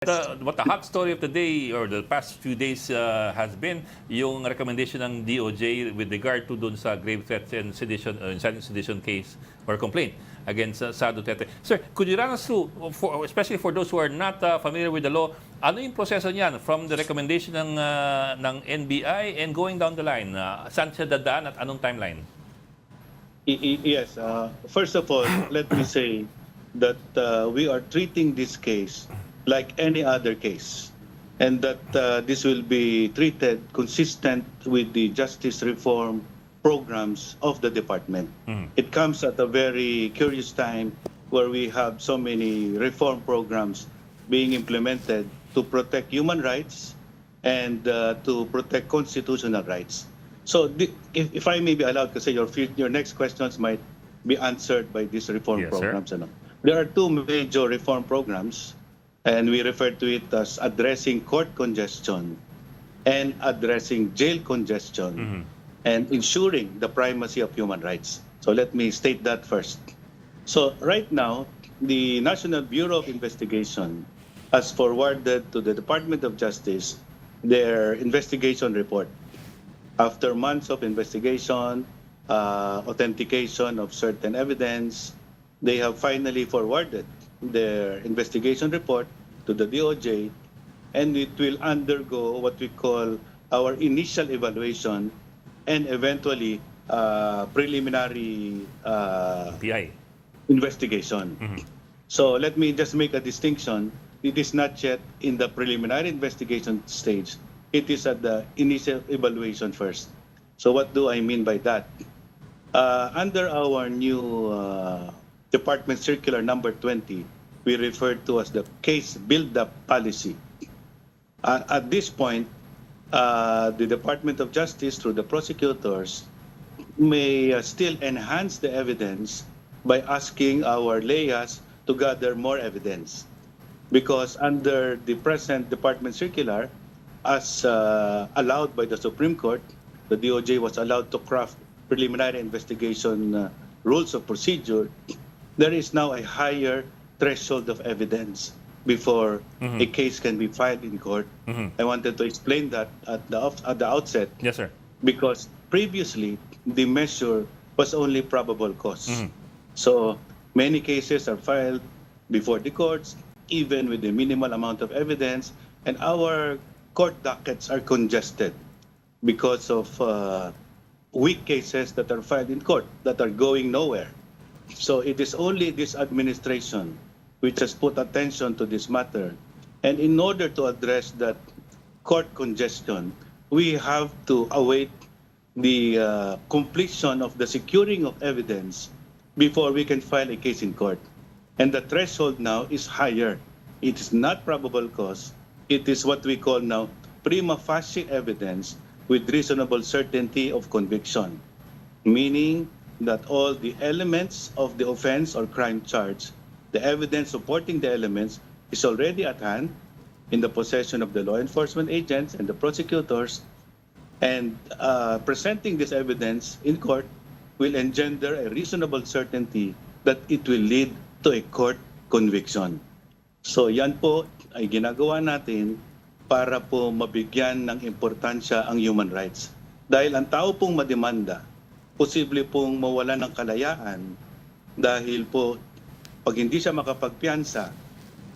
What the hot story of the day or the past few days has been yung recommendation ng DOJ with regard to dun sa grave threats and sedition, inciting sedition case or complaint against Sa Duterte. Sir, could you run us through, especially for those who are not familiar with the law, ano yung proseso niyan from the recommendation ng NBI and going down the line? Saan siya dadaan at anong timeline? Yes. First of all, let me say that we are treating this case like any other case, and that this will be treated consistent with the justice reform programs of the department. It comes at a very curious time where we have so many reform programs being implemented to protect human rights and to protect constitutional rights. So if I may be allowed to say, your next questions might be answered by these reform Yes, programs. There are two major reform programs, and we refer to it as addressing court congestion and addressing jail congestion and ensuring the primacy of human rights. So let me state that first. So right now, the National Bureau of Investigation has forwarded to the Department of Justice their investigation report. After months of investigation, authentication of certain evidence, they have finally forwarded their investigation report to the DOJ, and it will undergo what we call our initial evaluation and eventually preliminary PI. investigation. So let me just make a distinction. It is not yet in the preliminary investigation stage. It is at the initial evaluation first. So what do I mean by that? Under our new Department Circular number 20, we refer to as the case build-up policy. At this point, the Department of Justice, through the prosecutors, may still enhance the evidence by asking our layas to gather more evidence. Because under the present Department Circular, as allowed by the Supreme Court, the DOJ was allowed to craft preliminary investigation rules of procedure. There is now a higher threshold of evidence before a case can be filed in court. I wanted to explain that at the outset. Yes, sir. Because previously, the measure was only probable cause. So many cases are filed before the courts, even with a minimal amount of evidence, and our court dockets are congested because of weak cases that are filed in court that are going nowhere. So it is only this administration which has put attention to this matter. And in order to address that court congestion, we have to await the completion of the securing of evidence before we can file a case in court. And the threshold now is higher. It is not probable cause. It is what we call now prima facie evidence with reasonable certainty of conviction, meaning that all the elements of the offense or crime charge, the evidence supporting the elements, is already at hand in the possession of the law enforcement agents and the prosecutors, and presenting this evidence in court will engender a reasonable certainty that it will lead to a court conviction. So yan po ay ginagawa natin para po mabigyan ng importansya ang human rights. Dahil ang tao pong mademanda, posible pong mawala ng kalayaan dahil po pag hindi siya makapagpiyansa,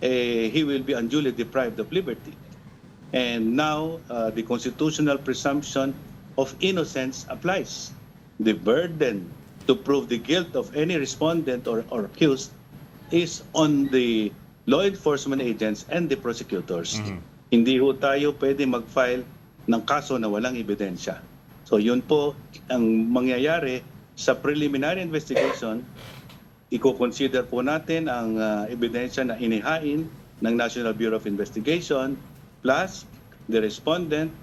he will be unduly deprived of liberty. And now, the constitutional presumption of innocence applies. The burden to prove the guilt of any respondent or accused is on the law enforcement agents and the prosecutors. Hindi ho tayo pwede mag-file ng kaso na walang ebidensya. So yun po ang mangyayari sa preliminary investigation. Iko-consider po natin ang ebidensya na inihain ng National Bureau of Investigation, plus the respondent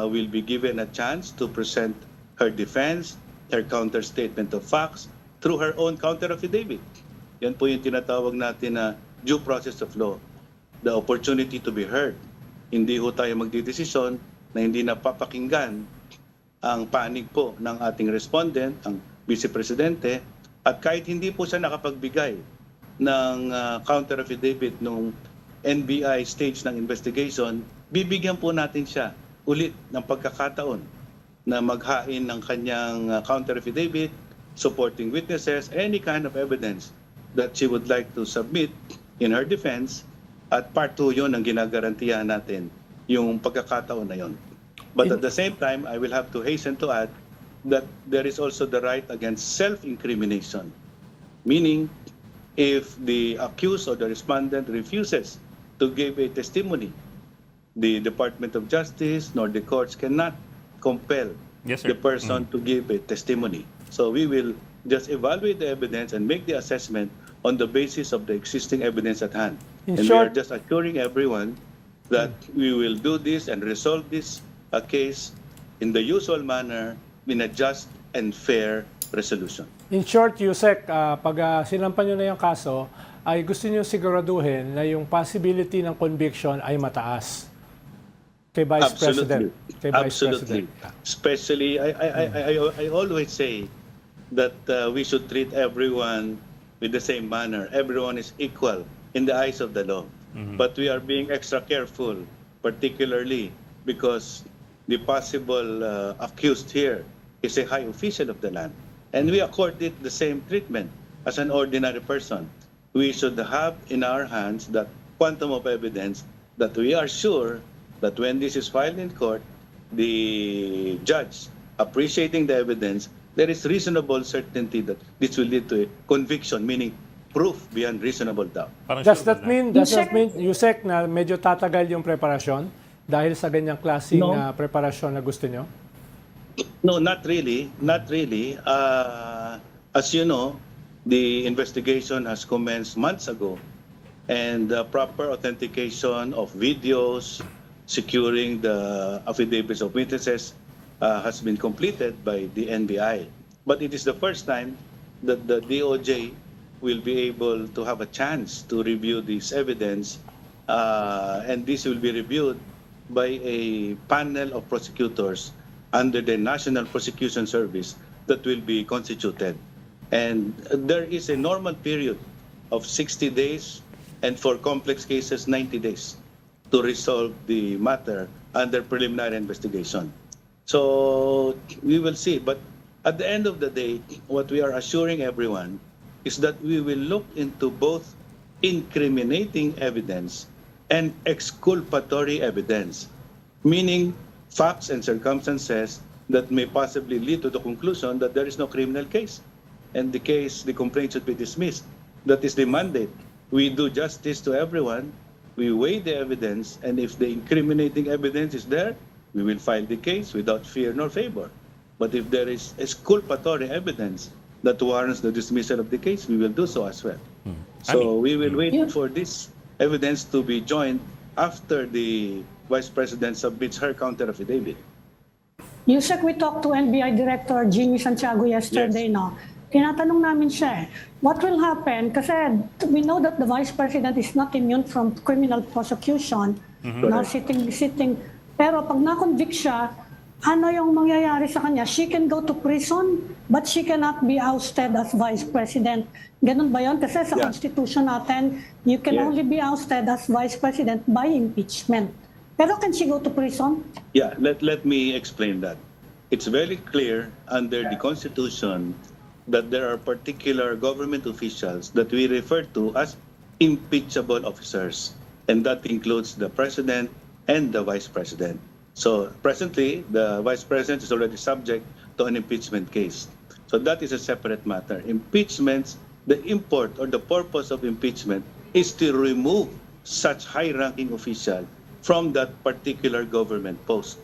will be given a chance to present her defense, her counter-statement of facts through her own counter-affidavit. Yan po yung tinatawag natin na due process of law, the opportunity to be heard. Hindi ho tayo magdidesisyon na hindi napapakinggan ang panig po ng ating respondent, ang Vice Presidente, at kahit hindi po siya nakapagbigay ng counter affidavit nung NBI stage ng investigation, bibigyan po natin siya ulit ng pagkakataon na maghain ng kanyang counter affidavit, supporting witnesses, any kind of evidence that she would like to submit in her defense. At part 2 yun ang ginagarantiyahan natin, yung pagkakataon na yun. But at the same time, I will have to hasten to add that there is also the right against self-incrimination. Meaning, if the accused or the respondent refuses to give a testimony, the Department of Justice nor the courts cannot compel Yes, sir. the person to give a testimony. So we will just evaluate the evidence and make the assessment on the basis of the existing evidence at hand. In And we are short- just assuring everyone that we will do this and resolve this case in the usual manner in a just and fair resolution. In short, Yusek, pag sinampan nyo na yung kaso, ay gusto nyo siguraduhin na yung possibility ng conviction ay mataas kay Vice President. Kay Vice Absolutely. President. Especially, I always say that we should treat everyone with the same manner. Everyone is equal in the eyes of the law. But we are being extra careful, particularly because the possible accused here is a high official of the land. And we accord it the same treatment as an ordinary person. We should have in our hands that quantum of evidence that we are sure that when this is filed in court, the judge appreciating the evidence, there is reasonable certainty that this will lead to a conviction, meaning proof beyond reasonable doubt. Parang Does sure that na. mean, Yusek, na medyo tatagal yung preparasyon dahil sa ganyang klaseng No. preparasyon na gusto nyo? No, not really. Not really. As you know, the investigation has commenced months ago, and the proper authentication of videos, securing the affidavits of witnesses has been completed by the NBI. But it is the first time that the DOJ will be able to have a chance to review this evidence, and this will be reviewed by a panel of prosecutors under the National Prosecution Service that will be constituted. And there is a normal period of 60 days, and for complex cases, 90 days to resolve the matter under preliminary investigation. So we will see. But at the end of the day, what we are assuring everyone is that we will look into both incriminating evidence and exculpatory evidence, meaning facts and circumstances that may possibly lead to the conclusion that there is no criminal case and the complaint should be dismissed. That is the mandate. We do justice to everyone. We weigh the evidence, and if the incriminating evidence is there, we will file the case without fear nor favor. But if there is exculpatory evidence that warrants the dismissal of the case, we will do so as well. So we will wait for this evidence to be joined after the Vice President submits her counter affidavit. Yusek, we talked to NBI Director Jimmy Santiago yesterday, Yes. no? Tinatanong namin siya, what will happen? Kasi we know that the Vice President is not immune from criminal prosecution, na sitting. Pero pag na-convict siya, ano yung mangyayari sa kanya? She can go to prison, but she cannot be ousted as Vice President. Ganun ba yun? Kasi sa Yeah. Constitution natin, you can Yes. only be ousted as Vice President by impeachment. Pero can she go to prison? Yeah, let me explain that. It's very clear under the Constitution that there are particular government officials that we refer to as impeachable officers, and that includes the President and the Vice President. So presently, the Vice President is already subject to an impeachment case. So that is a separate matter. Impeachments, the import or the purpose of impeachment is to remove such high-ranking official from that particular government post.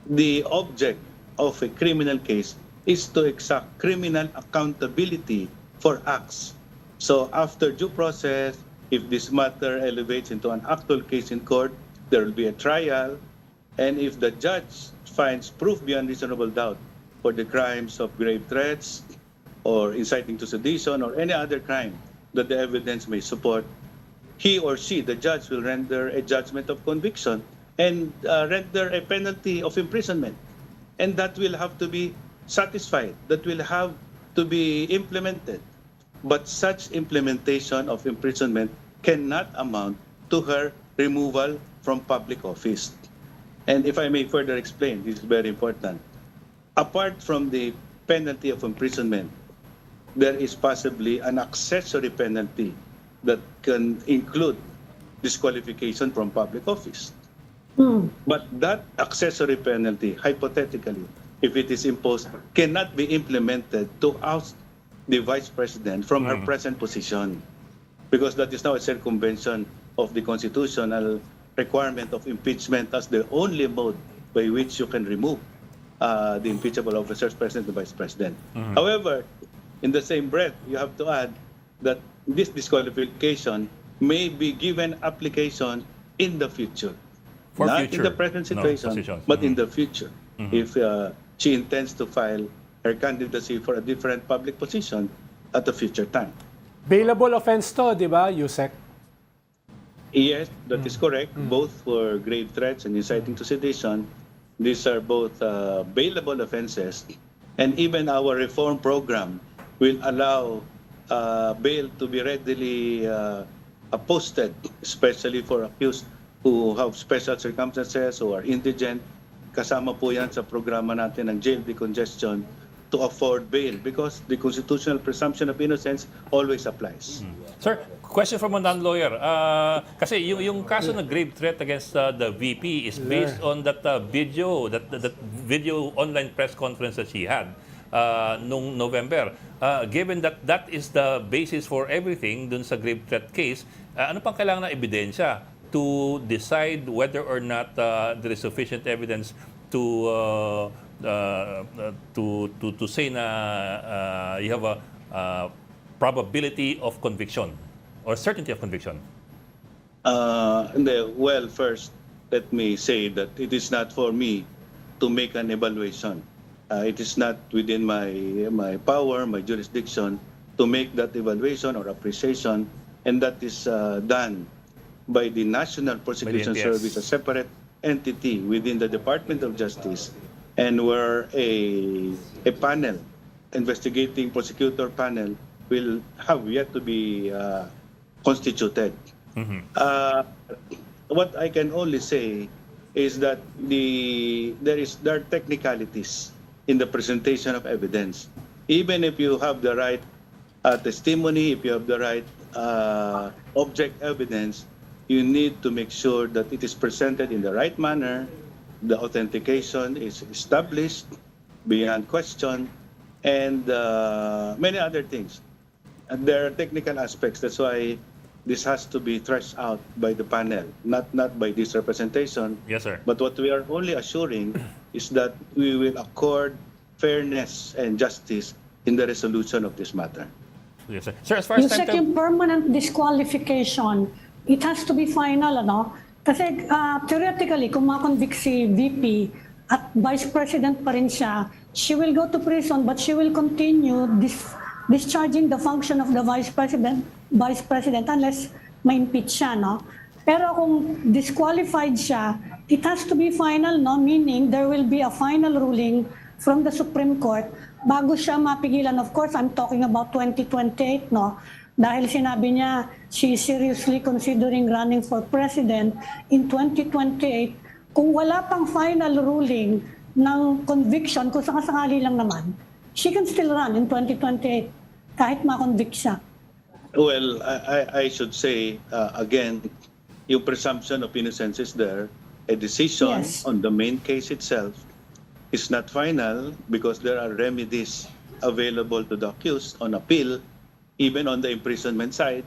The object of a criminal case is to exact criminal accountability for acts. So after due process, if this matter elevates into an actual case in court, there will be a trial, and if the judge finds proof beyond reasonable doubt for the crimes of grave threats or inciting to sedition or any other crime that the evidence may support, he or she, the judge, will render a judgment of conviction and render a penalty of imprisonment. And that will have to be satisfied, that will have to be implemented. But such implementation of imprisonment cannot amount to her removal from public office. And if I may further explain, this is very important. Apart from the penalty of imprisonment, there is possibly an accessory penalty that can include disqualification from public office. But that accessory penalty, hypothetically, if it is imposed, cannot be implemented to oust the Vice President from her present position, because that is now a circumvention of the constitutional requirement of impeachment as the only mode by which you can remove the impeachable officers, President and Vice President. However, in the same breath, you have to add that this disqualification may be given application in the future. For Not future, in the present situation, positions. but in the future. If she intends to file her candidacy for a different public position at a future time. Bailable offense to, di ba, Yusek? Yes, that is correct. Both for grave threats and inciting to sedition, these are both bailable offenses. And even our reform program will allow bail to be readily posted, especially for accused who have special circumstances or are indigent. Kasama po yan sa programa natin ng jail decongestion to afford bail because the constitutional presumption of innocence always applies. Sir, question from a non-lawyer. Kasi yung kaso ng grave threat against the VP is based on that video, that video online press conference that she had nung November. Given that that is the basis for everything dun sa grave threat case, ano pang kailangan na ebidensya to decide whether or not there is sufficient evidence to say na you have a probability of conviction or certainty of conviction? Well, first, let me say that it is not for me to make an evaluation. It is not within my power, my jurisdiction, to make that evaluation or appreciation, and that is done by the National Prosecution NPS. Service, a separate entity within the Department of Justice, and where a panel, investigating prosecutor panel, will have yet to be constituted. What I can only say is that there are technicalities in the presentation of evidence. Even if you have the right testimony, if you have the right object evidence, you need to make sure that it is presented in the right manner, the authentication is established beyond question, and many other things. And there are technical aspects. That's why this has to be threshed out by the panel, not by this representation. Yes, sir. But what we are only assuring is that we will accord fairness and justice in the resolution of this matter. Yes, sir. Sir, as far as Yung second permanent disqualification, it has to be final, ano? Kasi theoretically, kung makonvict si VP at Vice President pa rin siya, she will go to prison but she will continue discharging the function of the Vice President unless ma-impeach siya, no? Pero kung disqualified siya, it has to be final, no? Meaning there will be a final ruling from the Supreme Court bago siya mapigilan. Of course, I'm talking about 2028, no? Dahil sinabi niya, she is seriously considering running for president in 2028. Kung wala pang final ruling ng conviction, kung sakasakali lang naman, she can still run in 2028 kahit ma-convict siya. Well, I should say, again, yung presumption of innocence is there. A decision Yes. on the main case itself is not final because there are remedies available to the accused on appeal, even on the imprisonment side,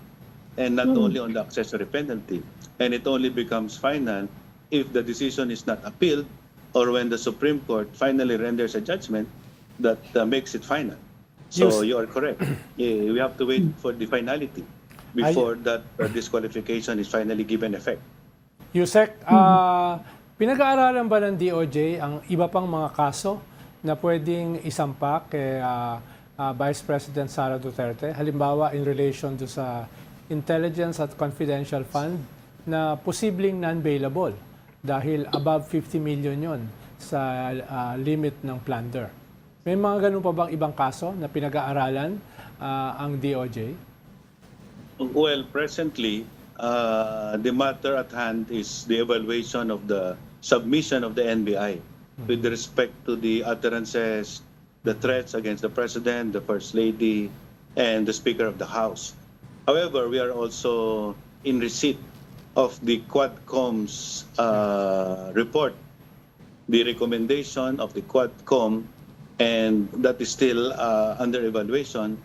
and not only on the accessory penalty. And it only becomes final if the decision is not appealed or when the Supreme Court finally renders a judgment that makes it final. So you are correct. We have to wait for the finality before that disqualification is finally given effect. Yusek, pinag-aaralan ba ng DOJ ang iba pang mga kaso na pwedeng isampa kay Vice President Sara Duterte? Halimbawa, in relation to sa intelligence at confidential fund na posibleng non-bailable dahil above 50 million yon sa limit ng plunder. May mga ganun pa bang ibang kaso na pinag-aaralan ang DOJ? Well, presently, the matter at hand is the evaluation of the submission of the NBI with respect to the utterances, the threats against the President, the First Lady, and the Speaker of the House. However, we are also in receipt of the Quadcom's report, the recommendation of the Quadcom, and that is still under evaluation,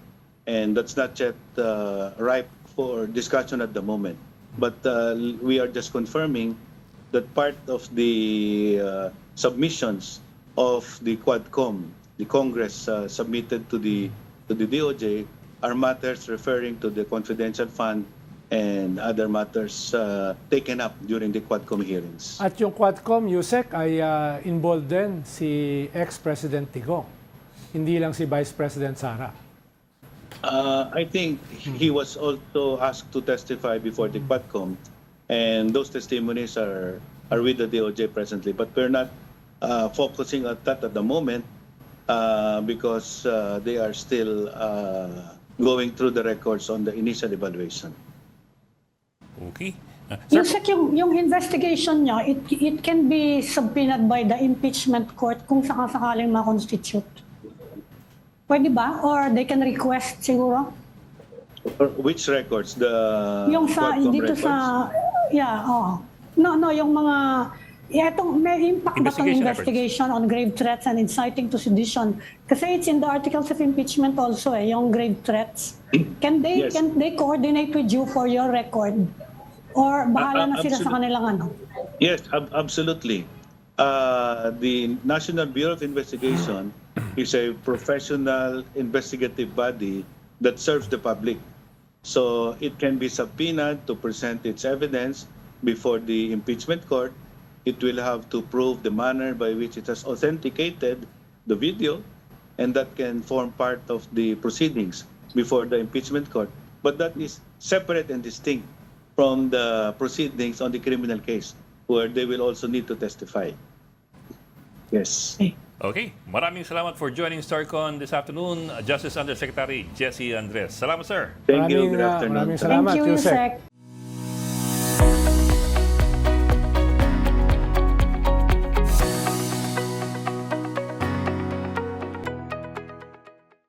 and that's not yet ripe for discussion at the moment. But we are just confirming that part of the submissions of the Quadcom, the Congress submitted to the DOJ, are matters referring to the confidential fund and other matters taken up during the Quadcom hearings. At yung Quadcom, Yusek, ay involved din si ex-President Tigo. Hindi lang si Vice President Sara. I think he was also asked to testify before the Quadcom, and those testimonies are with the DOJ presently. But we're not focusing on that at the moment because they are still going through the records on the initial evaluation. Okay. Sir, Yusek, yung investigation niya, it can be subpoenaed by the impeachment court kung sakasakaling ma-constitute. Pwede ba? Or they can request siguro? Or which records? The Yung sa, Quadcom dito records? sa, yeah, oo. No, yung mga, etong may impact ba itong investigation on grave threats and inciting to sedition? Kasi it's in the articles of impeachment also yung grave threats. Can they Yes. can they coordinate with you for your record? Or bahala na sila sa absolutely. kanilang ano? Yes, absolutely. The National Bureau of Investigation is a professional investigative body that serves the public. So it can be subpoenaed to present its evidence before the impeachment court. It will have to prove the manner by which it has authenticated the video, and that can form part of the proceedings before the impeachment court. But that is separate and distinct from the proceedings on the criminal case, where they will also need to testify. Yes. okay. Maraming salamat for joining StarCon this afternoon, Justice Undersecretary Jesse Andres. Salamat, sir. Thank you. Good Maraming afternoon. salamat, Thank you, Yusek. Yusek.